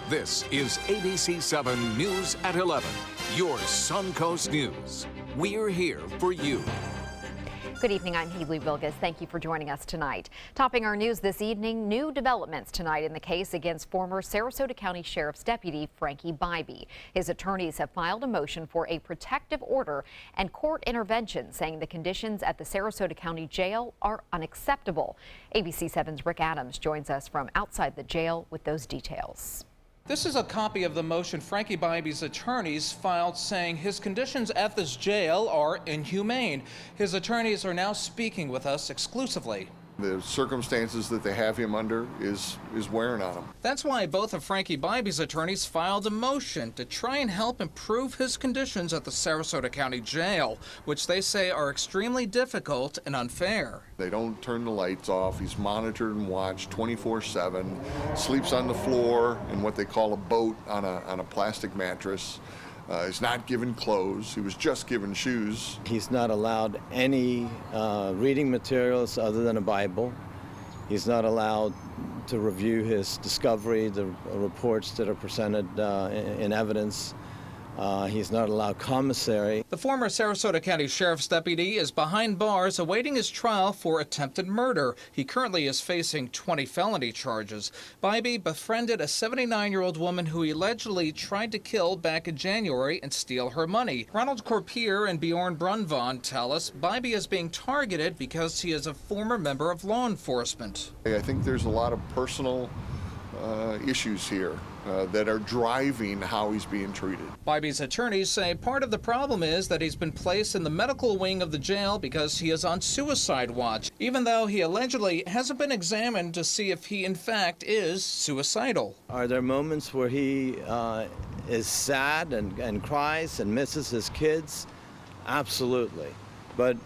This is ABC7 News at 11, your Suncoast News. We're here for you. Good evening, I'm Haley Wilgus. Thank you for joining us tonight. Topping our news this evening, new developments tonight in the case against former Sarasota County Sheriff's Deputy Frankie Bybee. His attorneys have filed a motion for a protective order and court intervention, saying the conditions at the Sarasota County Jail are unacceptable. ABC7's Rick Adams joins us from outside the jail with those details. This is a copy of the motion Frankie Bybee's attorneys filed, saying his conditions at this jail are inhumane. His attorneys are now speaking with us exclusively. The circumstances that they have him under is wearing on him. That's why both of Frankie Bybee's attorneys filed a motion to try and help improve his conditions at the Sarasota County Jail, which they say are extremely difficult and unfair. They don't turn the lights off. He's monitored and watched 24/7, sleeps on the floor in what they call a boat on a plastic mattress. Is not given clothes. He was just given shoes. He's not allowed any reading materials other than a Bible. He's not allowed to review his discovery, the reports that are presented in evidence. He's not allowed commissary. The former Sarasota County Sheriff's Deputy is behind bars awaiting his trial for attempted murder. He currently is facing 20 felony charges. Bybee befriended a 79-year-old woman who he allegedly tried to kill back in January and steal her money. Ronald Corpier and Bjorn Brunvon tell us Bybee is being targeted because he is a former member of law enforcement. I think there's a lot of personal issues here that are driving how he's being treated. Bybee's attorneys say part of the problem is that he's been placed in the medical wing of the jail because he is on suicide watch, even though he allegedly hasn't been examined to see if he in fact is suicidal. Are there moments where he is sad and cries and misses his kids? Absolutely. But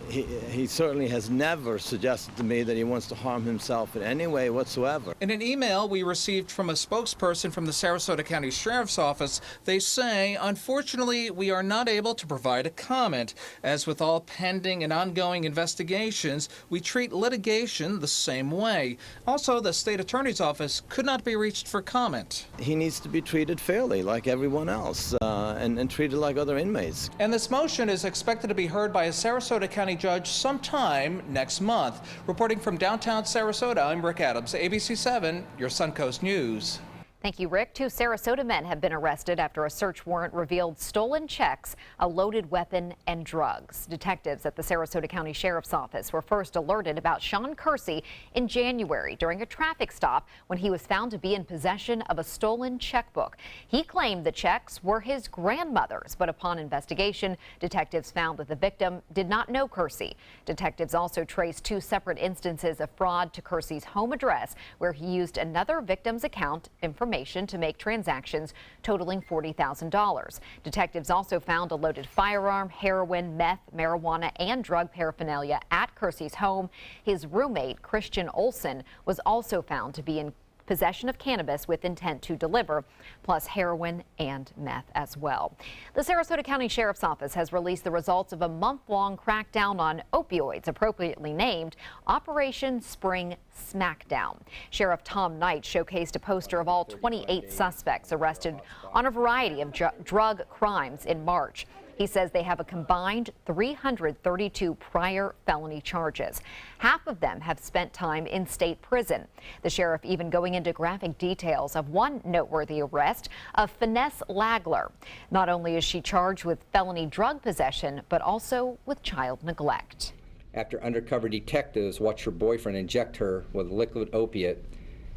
he certainly has never suggested to me that he wants to harm himself in any way whatsoever. In an email we received from a spokesperson from the Sarasota County Sheriff's Office, they say, unfortunately, we are not able to provide a comment. As with all pending and ongoing investigations, we treat litigation the same way. Also, the state attorney's office could not be reached for comment. He needs to be treated fairly like everyone else and treated like other inmates. And this motion is expected to be heard by a Sarasota County judge sometime next month. Reporting from downtown Sarasota, I'm Rick Adams, ABC7, your Suncoast News. Thank you, Rick. 2 Sarasota men have been arrested after a search warrant revealed stolen checks, a loaded weapon, and drugs. Detectives at the Sarasota County Sheriff's Office were first alerted about Sean Kersey in January during a traffic stop when he was found to be in possession of a stolen checkbook. He claimed the checks were his grandmother's, but upon investigation, detectives found that the victim did not know Kersey. Detectives also traced 2 separate instances of fraud to Kersey's home address, where he used another victim's account information to make transactions totaling $40,000. Detectives also found a loaded firearm, heroin, meth, marijuana, and drug paraphernalia at Kersey's home. His roommate, Christian Olson, was also found to be in possession of cannabis with intent to deliver, plus heroin and meth as well. The Sarasota County Sheriff's Office has released the results of a month-long crackdown on opioids, appropriately named Operation Spring Smackdown. Sheriff Tom Knight showcased a poster of all 28 suspects arrested on a variety of drug crimes in March. He says they have a combined 332 prior felony charges. Half of them have spent time in state prison. The sheriff even going into graphic details of one noteworthy arrest of Finesse Lagler. Not only is she charged with felony drug possession, but also with child neglect. After undercover detectives watched her boyfriend inject her with a liquid opiate,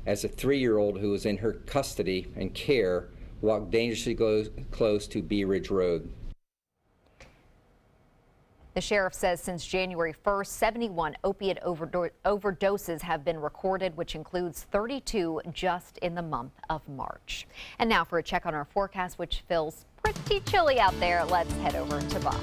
as a 3-year-old who was in her custody and care walked dangerously close to Bee Ridge Road. The sheriff says since January 1st, 71 opiate overdoses have been recorded, which includes 32 just in the month of March. And now for a check on our forecast, which feels pretty chilly out there. Let's head over to Bob.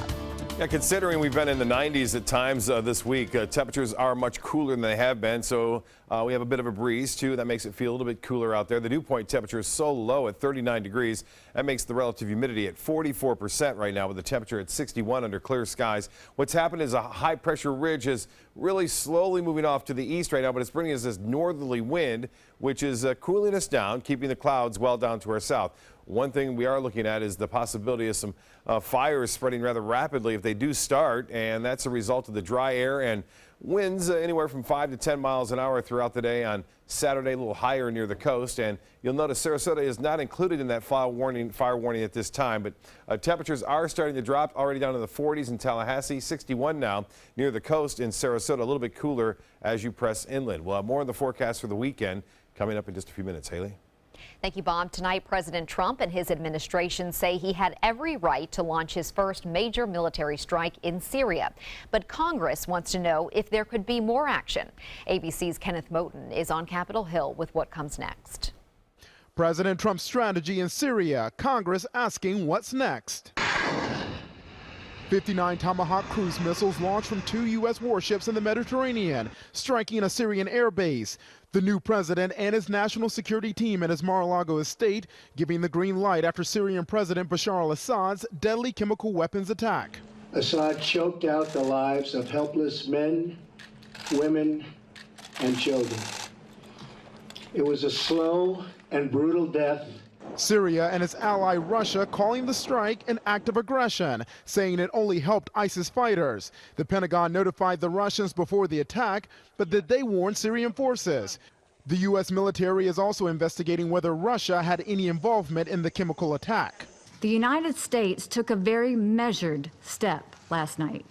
Yeah, considering we've been in the 90s at times this week, temperatures are much cooler than they have been, so we have a bit of a breeze too. That makes it feel a little bit cooler out there. The dew point temperature is so low at 39 degrees. That makes the relative humidity at 44% right now, with the temperature at 61 under clear skies. What's happened is a high pressure ridge is really slowly moving off to the east right now, but it's bringing us this northerly wind, which is cooling us down, keeping the clouds well down to our south. One thing we are looking at is the possibility of some fires spreading rather rapidly if they do start, and that's a result of the dry air and winds anywhere from 5 to 10 miles an hour throughout the day on Saturday, a little higher near the coast. And you'll notice Sarasota is not included in that fire warning at this time, but temperatures are starting to drop, already down to the 40s in Tallahassee, 61 now near the coast in Sarasota, a little bit cooler as you press inland. We'll have more on the forecast for the weekend coming up in just a few minutes. Haley? Thank you, Bob. Tonight, President Trump and his administration say he had every right to launch his first major military strike in Syria. But Congress wants to know if there could be more action. ABC's Kenneth Moten is on Capitol Hill with what comes next. President Trump's strategy in Syria, Congress asking what's next. 59 Tomahawk cruise missiles launched from 2 U.S. warships in the Mediterranean, striking a Syrian air base. The new president and his national security team at his Mar-a-Lago estate giving the green light after Syrian President Bashar al-Assad's deadly chemical weapons attack. Assad choked out the lives of helpless men, women, and children. It was a slow and brutal death. Syria and its ally Russia calling the strike an act of aggression, saying it only helped ISIS fighters. The Pentagon notified the Russians before the attack, but did they warn Syrian forces? The U.S. military is also investigating whether Russia had any involvement in the chemical attack. The United States took a very measured step last night.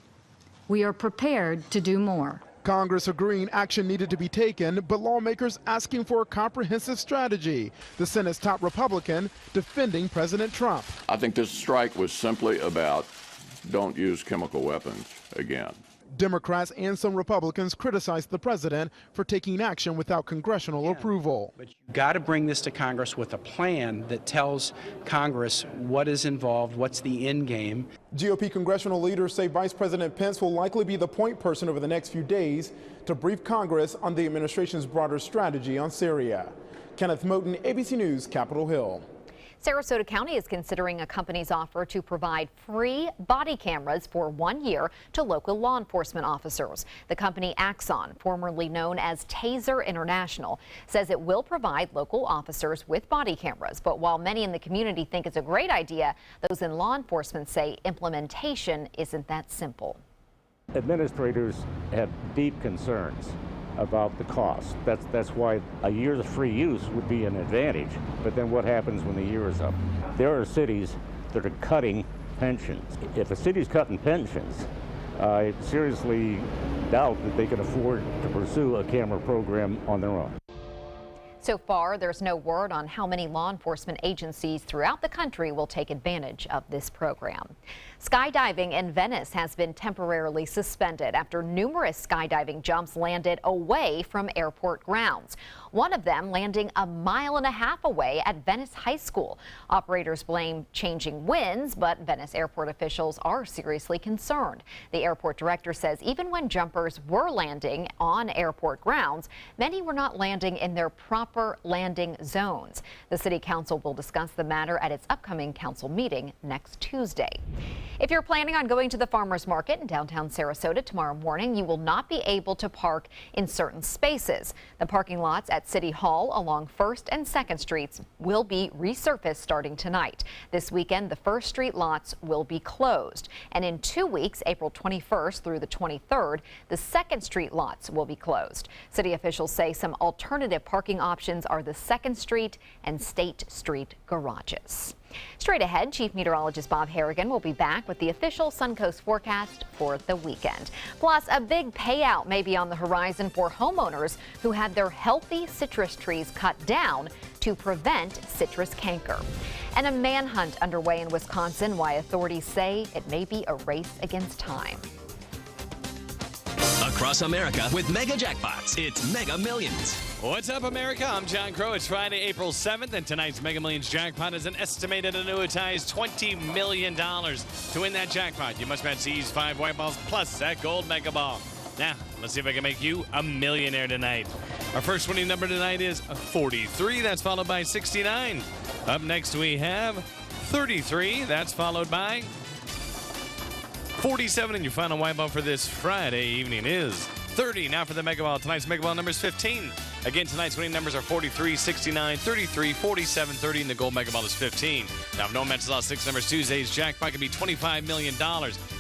We are prepared to do more. Congress agreeing action needed to be taken, but lawmakers asking for a comprehensive strategy. The Senate's top Republican defending President Trump. I think this strike was simply about don't use chemical weapons again. Democrats and some Republicans criticized the president for taking action without congressional approval. But you've got to bring this to Congress with a plan that tells Congress what is involved, what's the end game. GOP congressional leaders say Vice President Pence will likely be the point person over the next few days to brief Congress on the administration's broader strategy on Syria. Kenneth Moten, ABC News, Capitol Hill. Sarasota County is considering a company's offer to provide free body cameras for 1 year to local law enforcement officers. The company Axon, formerly known as Taser International, says it will provide local officers with body cameras. But while many in the community think it's a great idea, those in law enforcement say implementation isn't that simple. Administrators have deep concerns about the cost. That's why a year's free use would be an advantage. But then what happens when the year is up? There are cities that are cutting pensions. If a city's cutting pensions, I seriously doubt that they can afford to pursue a camera program on their own. So far, there's no word on how many law enforcement agencies throughout the country will take advantage of this program. Skydiving in Venice has been temporarily suspended after numerous skydiving jumps landed away from airport grounds. One of them landing a mile and a half away at Venice High School. Operators blame changing winds, but Venice airport officials are seriously concerned. The airport director says even when jumpers were landing on airport grounds, many were not landing in their proper landing zones. The city council will discuss the matter at its upcoming council meeting next Tuesday. If you're planning on going to the farmers market in downtown Sarasota tomorrow morning, you will not be able to park in certain spaces. The parking lots at City Hall along 1st and 2nd Streets will be resurfaced starting tonight. This weekend, the 1st Street lots will be closed. And in 2 weeks, April 21st through the 23rd, the 2nd Street lots will be closed. City officials say some alternative parking options are the 2nd Street and State Street garages. Straight ahead, Chief Meteorologist Bob Harrigan will be back with the official Suncoast forecast for the weekend. Plus, a big payout may be on the horizon for homeowners who had their healthy citrus trees cut down to prevent citrus canker. And a manhunt underway in Wisconsin, why authorities say it may be a race against time. Across America with Mega Jackpots, it's Mega Millions. What's up, America? I'm John Crow. It's Friday, April 7th, and tonight's Mega Millions jackpot is an estimated annuitized $20 million. To win that jackpot, you must bet these 5 white balls plus that gold mega ball. Now, let's see if I can make you a millionaire tonight. Our first winning number tonight is 43. That's followed by 69. Up next, we have 33. That's followed by 47. And your final white ball for this Friday evening is 30. Now for the mega ball. Tonight's mega ball number is 15. Again, tonight's winning numbers are 43, 69, 33, 47, 30, and the gold mega ball is 15. Now, if no one matches all 6 numbers, Tuesday's jackpot could be $25 million.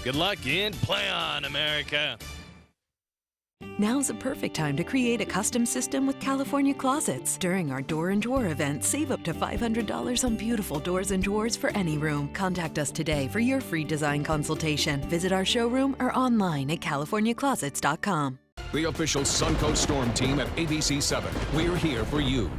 Good luck and play on, America. Now's a perfect time to create a custom system with California Closets. During our Door and Drawer event, save up to $500 on beautiful doors and drawers for any room. Contact us today for your free design consultation. Visit our showroom or online at californiaclosets.com. The official Suncoast Storm team at ABC7. We're here for you.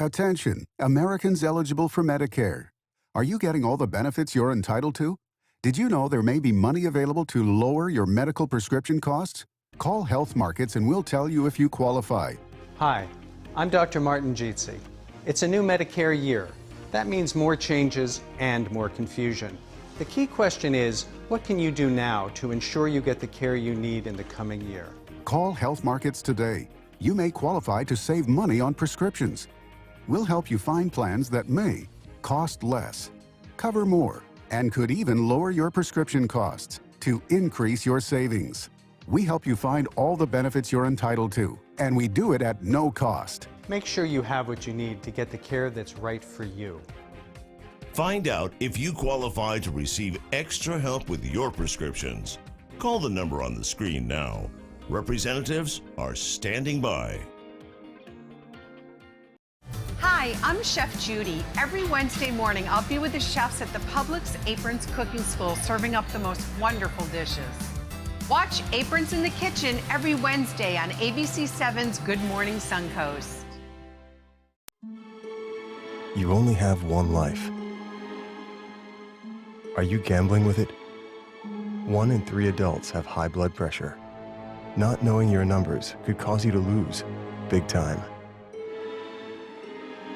Attention, Americans eligible for Medicare. Are you getting all the benefits you're entitled to? Did you know there may be money available to lower your medical prescription costs? Call Health Markets and we'll tell you if you qualify. Hi, I'm Dr. Martin Jeetsi. It's a new Medicare year. That means more changes and more confusion. The key question is, what can you do now to ensure you get the care you need in the coming year? Call Health Markets today. You may qualify to save money on prescriptions. We'll help you find plans that may cost less, cover more, and could even lower your prescription costs to increase your savings. We help you find all the benefits you're entitled to, and we do it at no cost. Make sure you have what you need to get the care that's right for you. Find out if you qualify to receive extra help with your prescriptions. Call the number on the screen now. Representatives are standing by. Hi, I'm Chef Judy. Every Wednesday morning, I'll be with the chefs at the Publix Aprons Cooking School serving up the most wonderful dishes. Watch Aprons in the Kitchen every Wednesday on ABC7's Good Morning Suncoast. You only have one life. Are you gambling with it? 1 in 3 adults have high blood pressure. Not knowing your numbers could cause you to lose, big time.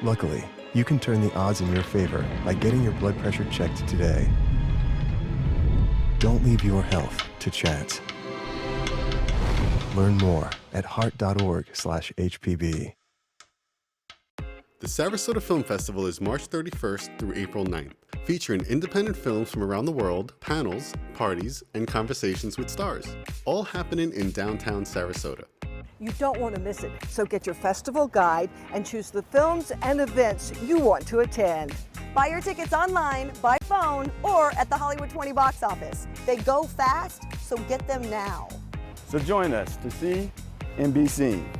Luckily, you can turn the odds in your favor by getting your blood pressure checked today. Don't leave your health to chance. Learn more at heart.org/HPB. The Sarasota Film Festival is March 31st through April 9th, featuring independent films from around the world, panels, parties, and conversations with stars, all happening in downtown Sarasota. You don't want to miss it, so get your festival guide and choose the films and events you want to attend. Buy your tickets online, by phone, or at the Hollywood 20 box office. They go fast, so get them now. So join us to see and be seen.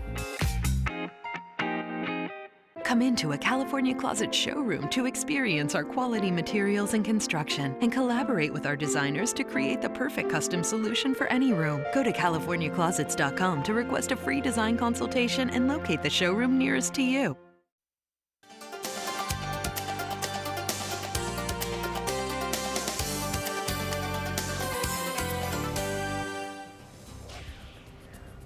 Come into a California Closet showroom to experience our quality materials and construction and collaborate with our designers to create the perfect custom solution for any room. Go to californiaclosets.com to request a free design consultation and locate the showroom nearest to you.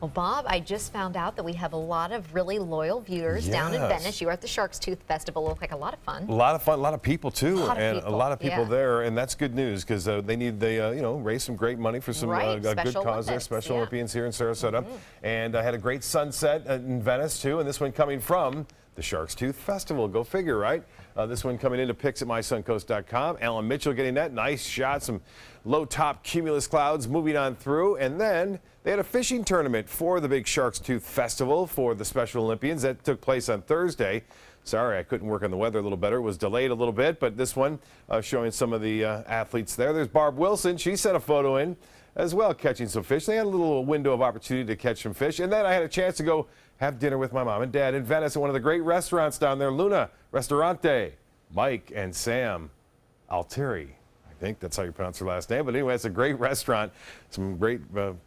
Well, Bob, I just found out that we have a lot of really loyal viewers down in Venice. You were at the Shark's Tooth Festival. It looked like a lot of fun. A lot of fun, a lot of people too, a lot of people there, and that's good news because they need raise some great money for some good cause there. Special Olympians here in Sarasota, and I had a great sunset in Venice too, and this one coming from the Shark's Tooth Festival. Go figure, right? This one coming into pics at mysuncoast.com. Alan Mitchell getting that nice shot, some low-top cumulus clouds moving on through, and then they had a fishing tournament for the big Shark's Tooth Festival for the Special Olympians. That took place on Thursday. Sorry, I couldn't work on the weather a little better. It was delayed a little bit, but this one showing some of the athletes there. There's Barb Wilson. She sent a photo in as well, catching some fish. They had a little window of opportunity to catch some fish, and then I had a chance to go have dinner with my mom and dad in Venice at one of the great restaurants down there, Luna Ristorante. Mike and Sam Altieri. I think that's how you pronounce her last name. But anyway, it's a great restaurant. Some great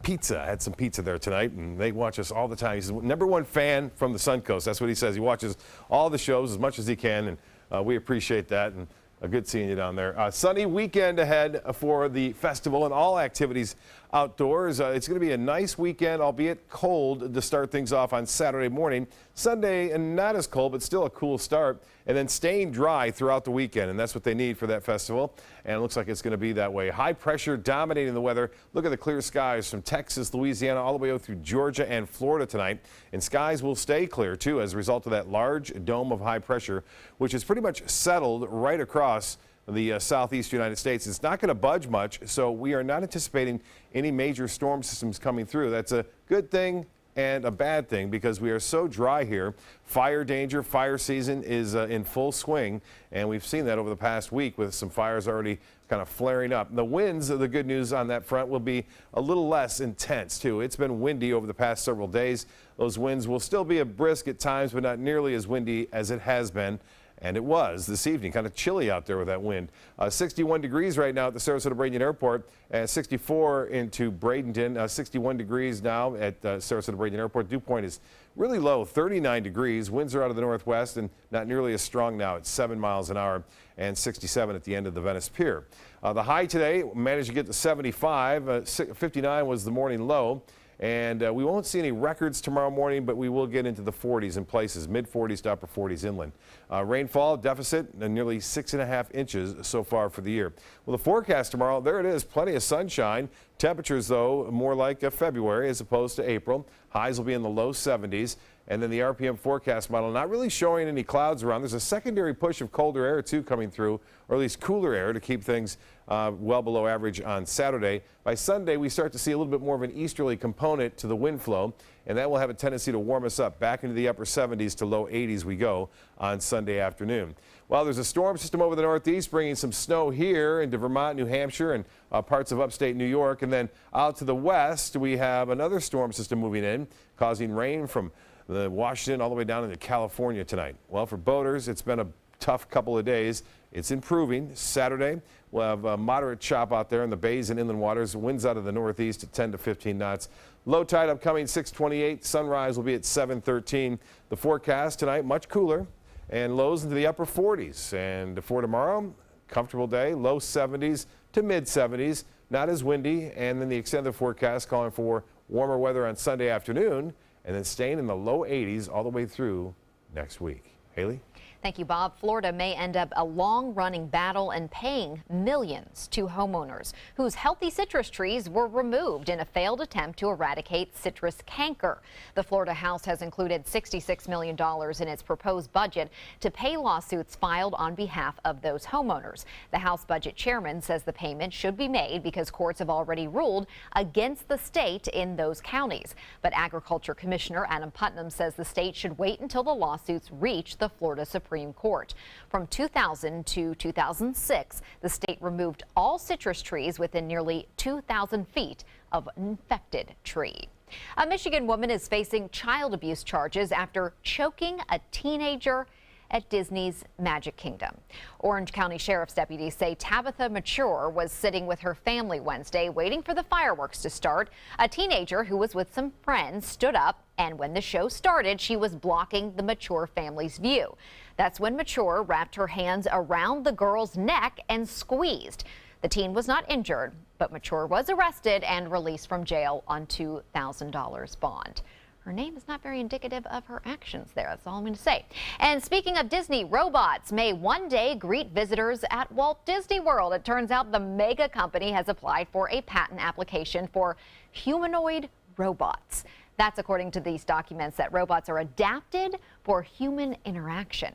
pizza. I had some pizza there tonight, and they watch us all the time. He's the #1 fan from the Suncoast. That's what he says. He watches all the shows as much as he can, and we appreciate that. And Good seeing you down there. Sunny weekend ahead for the festival and all activities outdoors. It's going to be a nice weekend, albeit cold to start things off on Saturday morning. Sunday, and not as cold, but still a cool start. And then staying dry throughout the weekend, and that's what they need for that festival. And it looks like it's going to be that way. High pressure dominating the weather. Look at the clear skies from Texas, Louisiana, all the way over through Georgia and Florida tonight. And skies will stay clear, too, as a result of that large dome of high pressure, which is pretty much settled right across the southeast United States. It's not going to budge much, so we are not anticipating any major storm systems coming through. That's a good thing and a bad thing because we are so dry here. Fire danger, fire season is in full swing, and we've seen that over the past week with some fires already kind of flaring up. The winds, the good news on that front, will be a little less intense too. It's been windy over the past several days. Those winds will still be a brisk at times, but not nearly as windy as it has been. And it was this evening, kind of chilly out there with that wind. 61 degrees right now at the Sarasota-Bradenton Airport, 64 into Bradenton, 61 degrees now at Sarasota-Bradenton Airport. Dew point is really low, 39 degrees. Winds are out of the northwest and not nearly as strong now at 7 miles an hour, and 67 at the end of the Venice Pier. The high today managed to get to 75. 59 was the morning low. And we won't see any records tomorrow morning, but we will get into the 40s in places, mid-40s to upper 40s inland. Rainfall deficit, nearly 6.5 inches so far for the year. Well, the forecast tomorrow, there it is, plenty of sunshine. Temperatures, though, more like February as opposed to April. Highs will be in the low 70s. And then the RPM forecast model not really showing any clouds around. There's a secondary push of colder air, too, coming through, or at least cooler air to keep things well below average on Saturday. By Sunday, we start to see a little bit more of an easterly component to the wind flow, and that will have a tendency to warm us up back into the upper 70s to low 80s we go on Sunday afternoon. Well, there's a storm system over the northeast bringing some snow here into Vermont, New Hampshire, and parts of upstate New York. And then out to the west, we have another storm system moving in, causing rain from the Washington all the way down into California tonight. Well, for boaters, it's been a tough couple of days. It's improving. Saturday, we'll have a moderate chop out there in the bays and inland waters. Winds out of the northeast at 10 to 15 knots. Low tide upcoming 6:28. Sunrise will be at 7:13. The forecast tonight, much cooler and lows into the upper 40s. And for tomorrow, comfortable day, low 70s to mid 70s. Not as windy. And then the extended forecast calling for warmer weather on Sunday afternoon, and then staying in the low 80s all the way through next week. Haley? Thank you, Bob. Florida may end up a long-running battle and paying millions to homeowners whose healthy citrus trees were removed in a failed attempt to eradicate citrus canker. The Florida House has included $66 million in its proposed budget to pay lawsuits filed on behalf of those homeowners. The House Budget Chairman says the payment should be made because courts have already ruled against the state in those counties. But Agriculture Commissioner Adam Putnam says the state should wait until the lawsuits reach the Florida Supreme Court. From 2000 to 2006, the state removed all citrus trees within nearly 2,000 feet of an infected tree. A Michigan woman is facing child abuse charges after choking a teenager at Disney's Magic Kingdom. Orange County Sheriff's deputies say Tabitha Mature was sitting with her family Wednesday waiting for the fireworks to start. A teenager who was with some friends stood up, and when the show started, she was blocking the Mature family's view. That's when Mature wrapped her hands around the girl's neck and squeezed. The teen was not injured, but Mature was arrested and released from jail on $2,000 bond. Her name is not very indicative of her actions there. That's all I'm going to say. And speaking of Disney, robots may one day greet visitors at Walt Disney World. It turns out the mega company has applied for a patent application for humanoid robots. That's according to these documents that robots are adapted for human interaction.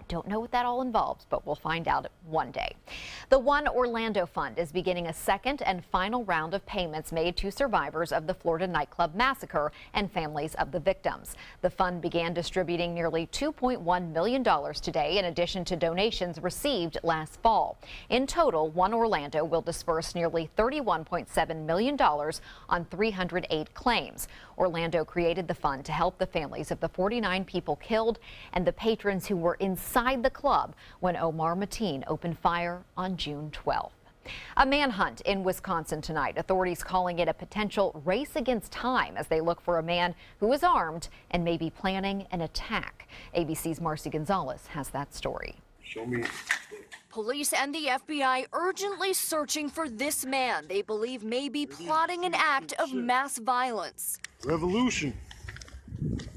Don't know what that all involves, but we'll find out one day. The One Orlando Fund is beginning a second and final round of payments made to survivors of the Florida nightclub massacre and families of the victims. The fund began distributing nearly $2.1 million today, in addition to donations received last fall. In total, One Orlando will disperse nearly $31.7 million on 308 claims. Orlando created the fund to help the families of the 49 people killed and the patrons who were inside the club when Omar Mateen opened fire on June 12th. A manhunt in Wisconsin tonight. Authorities calling it a potential race against time as they look for a man who is armed and may be planning an attack. ABC's Marcy Gonzalez has that story. Show me. Police and the FBI urgently searching for this man they believe may be plotting an act of mass violence. Revolution.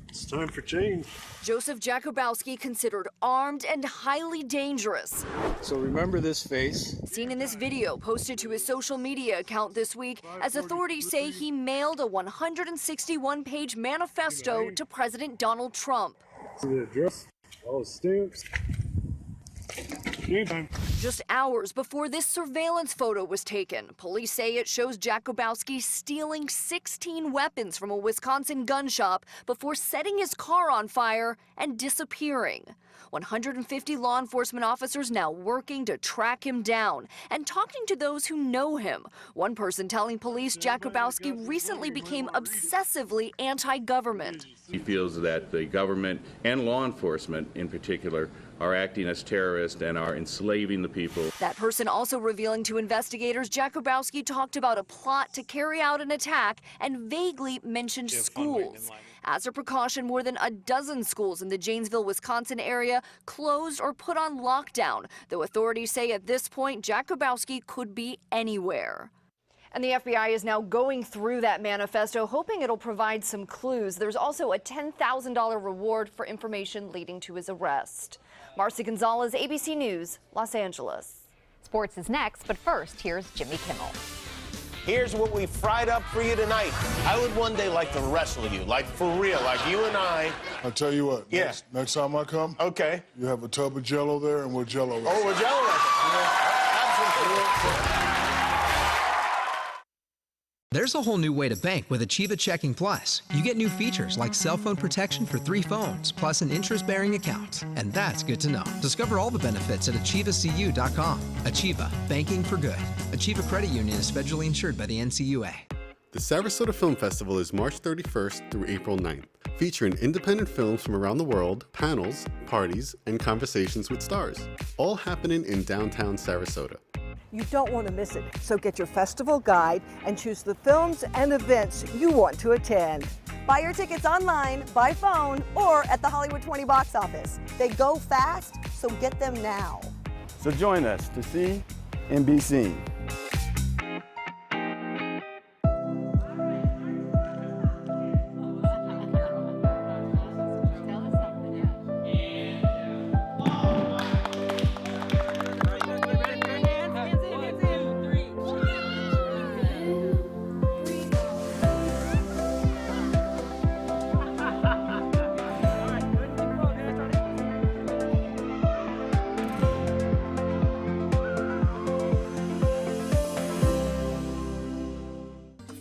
It's time for change. Joseph Jakubowski considered armed and highly dangerous. So remember this face. Seen in this video posted to his social media account this week as authorities say he mailed a 161-page manifesto to President Donald Trump. See the address, all the stamps. Game time. Just hours before this surveillance photo was taken, police say it shows Jakubowski stealing 16 weapons from a Wisconsin gun shop before setting his car on fire and disappearing. 150 law enforcement officers now working to track him down and talking to those who know him. One person telling police Jakubowski recently became obsessively anti-government. He feels that the government and law enforcement in particular are acting as terrorists and are enslaving the people. That person also revealing to investigators Jakubowski talked about a plot to carry out an attack and vaguely mentioned schools. As a precaution, more than a dozen schools in the Janesville, Wisconsin area closed or put on lockdown, though authorities say at this point Jakubowski could be anywhere. And the FBI is now going through that manifesto, hoping it'll provide some clues. There's also a $10,000 reward for information leading to his arrest. Marcy Gonzalez, ABC News, Los Angeles. Sports is next, but first, here's Jimmy Kimmel. Here's what we fried up for you tonight. I would one day like to wrestle you, like for real, like you and I. I'll tell you what. Yeah. Next time I come, okay, you have a tub of Jell-O there, and we're Jell-O. Oh, we're Jell-O. Absolutely. There's a whole new way to bank with Achieva Checking Plus. You get new features like cell phone protection for 3 phones, plus an interest-bearing account. And that's good to know. Discover all the benefits at achievacu.com. Achieva, banking for good. Achieva Credit Union is federally insured by the NCUA. The Sarasota Film Festival is March 31st through April 9th, featuring independent films from around the world, panels, parties, and conversations with stars, all happening in downtown Sarasota. You don't want to miss it, so get your festival guide and choose the films and events you want to attend. Buy your tickets online, by phone, or at the Hollywood 20 box office. They go fast, so get them now. So join us to see and be seen.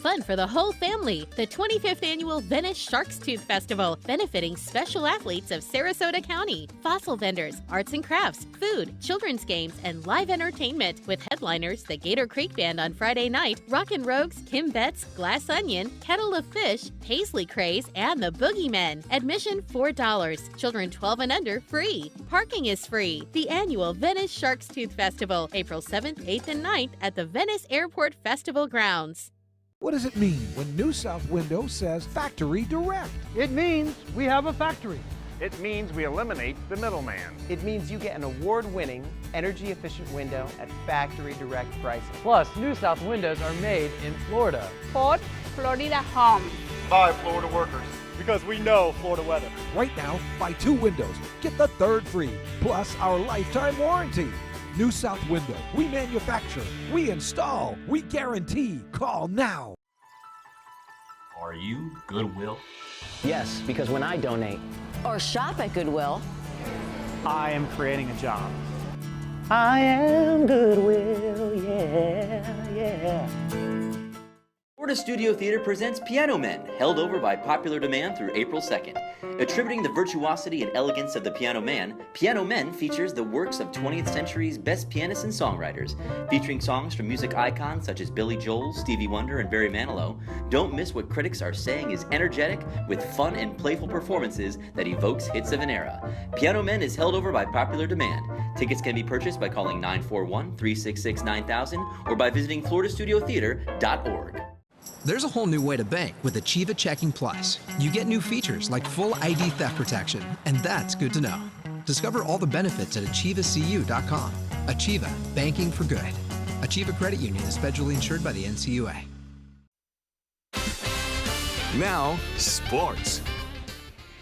Fun for the whole family. The 25th Annual Venice Shark's Tooth Festival, benefiting special athletes of Sarasota County. Fossil vendors, arts and crafts, food, children's games, and live entertainment. With headliners, the Gator Creek Band on Friday night, Rockin' Rogues, Kim Betts, Glass Onion, Kettle of Fish, Paisley Craze, and the Boogeymen. Admission $4. Children 12 and under free. Parking is free. The annual Venice Shark's Tooth Festival, April 7th, 8th, and 9th at the Venice Airport Festival grounds. What does it mean when New South Window says Factory Direct? It means we have a factory. It means we eliminate the middleman. It means you get an award-winning, energy-efficient window at factory direct pricing. Plus, New South windows are made in Florida. Ford Florida Home. By Florida workers. Because we know Florida weather. Right now, buy 2 windows, get the 3rd free, plus our lifetime warranty. New South Window. We manufacture, we install, we guarantee. Call now. Are you Goodwill? Yes, because when I donate Or shop at Goodwill, I am creating a job. I am Goodwill, yeah. Florida Studio Theater presents Piano Men, held over by popular demand through April 2nd. Attributing the virtuosity and elegance of the Piano Man, Piano Men features the works of 20th century's best pianists and songwriters. Featuring songs from music icons such as Billy Joel, Stevie Wonder, and Barry Manilow, don't miss what critics are saying is energetic with fun and playful performances that evokes hits of an era. Piano Men is held over by popular demand. Tickets can be purchased by calling 941-366-9000 or by visiting floridastudiotheater.org. There's a whole new way to bank with Achieva Checking Plus. You get new features like full ID theft protection, and that's good to know. Discover all the benefits at achievacu.com. Achieva, banking for good. Achieva Credit Union is federally insured by the NCUA. Now, sports.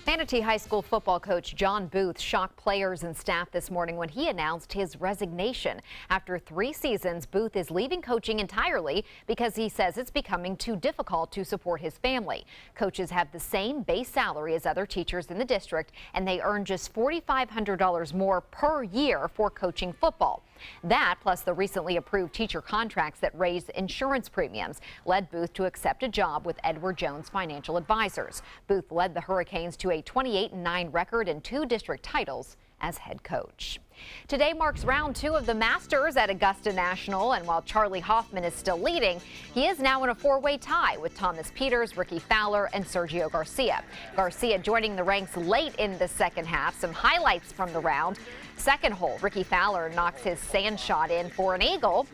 Manatee High School football coach John Booth shocked players and staff this morning when he announced his resignation. After 3 seasons, Booth is leaving coaching entirely because he says it's becoming too difficult to support his family. Coaches have the same base salary as other teachers in the district, and they earn just $4,500 more per year for coaching football. That, plus the recently approved teacher contracts that raise insurance premiums, led Booth to accept a job with Edward Jones Financial Advisors. Booth led the Hurricanes to a 28-9 record and 2 district titles as head coach. Today marks round 2 of the Masters at Augusta National, and while Charlie Hoffman is still leading, he is now in a 4-way tie with Thomas Pieters, Ricky Fowler, and Sergio Garcia. Garcia joining the ranks late in the second half. Some highlights from the round. Second hole, Ricky Fowler knocks his sand shot in for an eagle.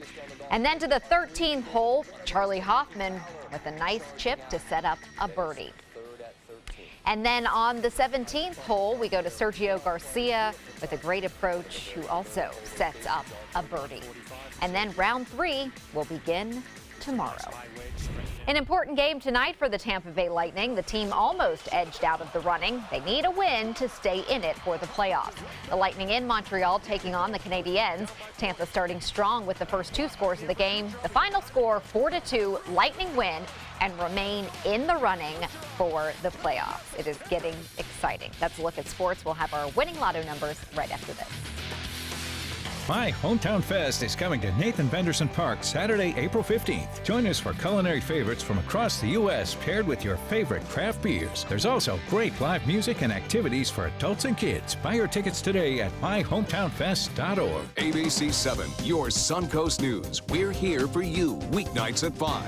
And then to the 13th hole, Charlie Hoffman with a nice chip to set up a birdie. And then on the 17th hole, we go to Sergio Garcia with a great approach, who also sets up a birdie. And then round 3 will begin tomorrow. An important game tonight for the Tampa Bay Lightning. The team almost edged out of the running. They need a win to stay in it for the playoffs. The Lightning in Montreal taking on the Canadiens. Tampa starting strong with the first 2 scores of the game. The final score 4-2, Lightning win and remain in the running for the playoffs. It is getting exciting. That's a look at sports. We'll have our winning lotto numbers right after this. My Hometown Fest is coming to Nathan Benderson Park Saturday, April 15th. Join us for culinary favorites from across the U.S. paired with your favorite craft beers. There's also great live music and activities for adults and kids. Buy your tickets today at myhometownfest.org. ABC7, your Suncoast News. We're here for you weeknights at 5.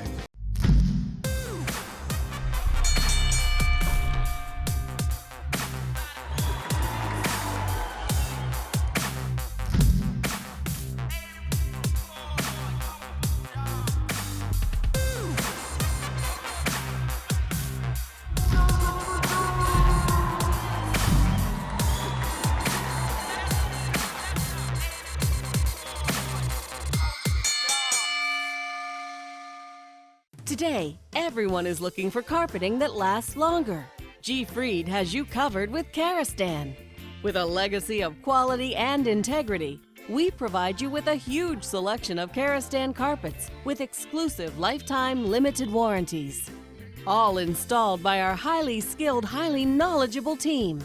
Today, everyone is looking for carpeting that lasts longer. G. Fried has you covered with Karastan. With a legacy of quality and integrity, we provide you with a huge selection of Karastan carpets with exclusive lifetime limited warranties. All installed by our highly skilled, highly knowledgeable team.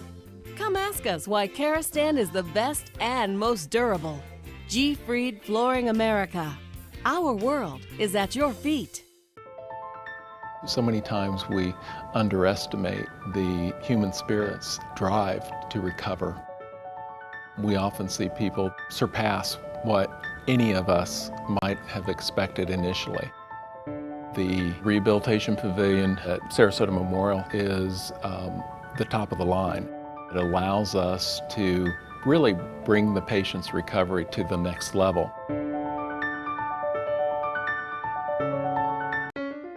Come ask us why Karastan is the best and most durable. G. Fried Flooring America. Our world is at your feet. So many times we underestimate the human spirit's drive to recover. We often see people surpass what any of us might have expected initially. The Rehabilitation Pavilion at Sarasota Memorial is the top of the line. It allows us to really bring the patient's recovery to the next level.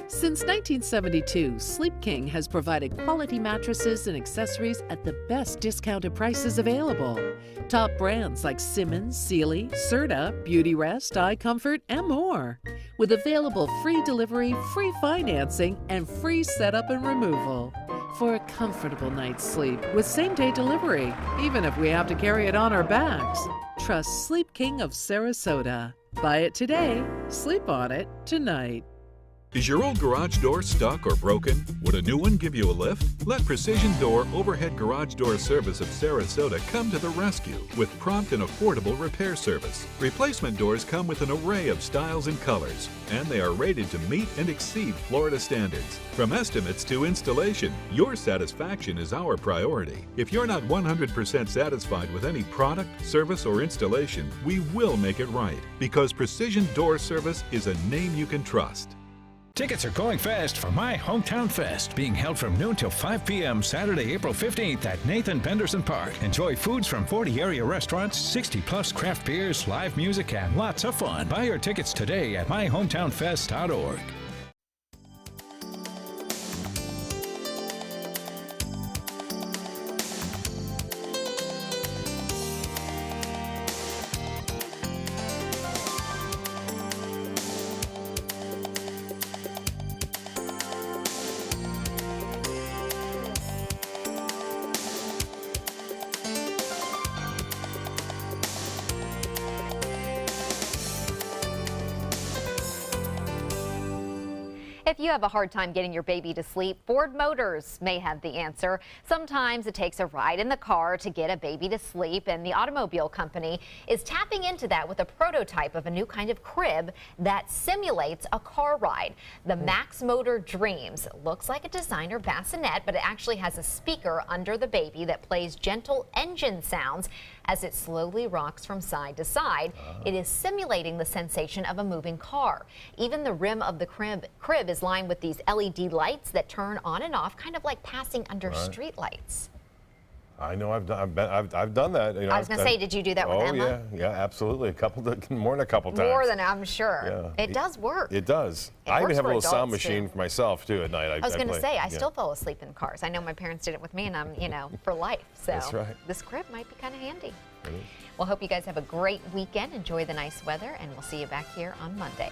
Since 1972, Sleep King has provided quality mattresses and accessories at the best discounted prices available. Top brands like Simmons, Sealy, Serta, Beauty Rest, Eye Comfort, and more. With available free delivery, free financing, and free setup and removal. For a comfortable night's sleep with same-day delivery, even if we have to carry it on our backs. Trust Sleep King of Sarasota. Buy it today, sleep on it tonight. Is your old garage door stuck or broken? Would a new one give you a lift? Let Precision Door Overhead Garage Door Service of Sarasota come to the rescue with prompt and affordable repair service. Replacement doors come with an array of styles and colors, and they are rated to meet and exceed Florida standards. From estimates to installation, your satisfaction is our priority. If you're not 100% satisfied with any product, service, or installation, we will make it right, because Precision Door Service is a name you can trust. Tickets are going fast for My Hometown Fest, being held from noon till 5 p.m. Saturday, April 15th at Nathan Benderson Park. Enjoy foods from 40 area restaurants, 60-plus craft beers, live music, and lots of fun. Buy your tickets today at myhometownfest.org. If you have a hard time getting your baby to sleep, Ford Motors may have the answer. Sometimes it takes a ride in the car to get a baby to sleep, and the automobile company is tapping into that with a prototype of a new kind of crib that simulates a car ride. The Max Motor Dreams looks like a designer bassinet, but it actually has a speaker under the baby that plays gentle engine sounds as it slowly rocks from side to side. It is simulating the sensation of a moving car. Even the rim of the crib is lined with these LED lights that turn on and off, kind of like passing under street lights. I know I've done that. You know, I was going to say, did you do that with Emma? Yeah, absolutely. More than a couple times. More than I'm sure. Yeah. It does work. It does. It I even works have a for little sound adults, machine for myself too at night. I was going to say, I still fall asleep in cars. I know my parents did it with me, and I'm, for life. So That's right. This crib might be kind of handy. Well, hope you guys have a great weekend. Enjoy the nice weather, and we'll see you back here on Monday.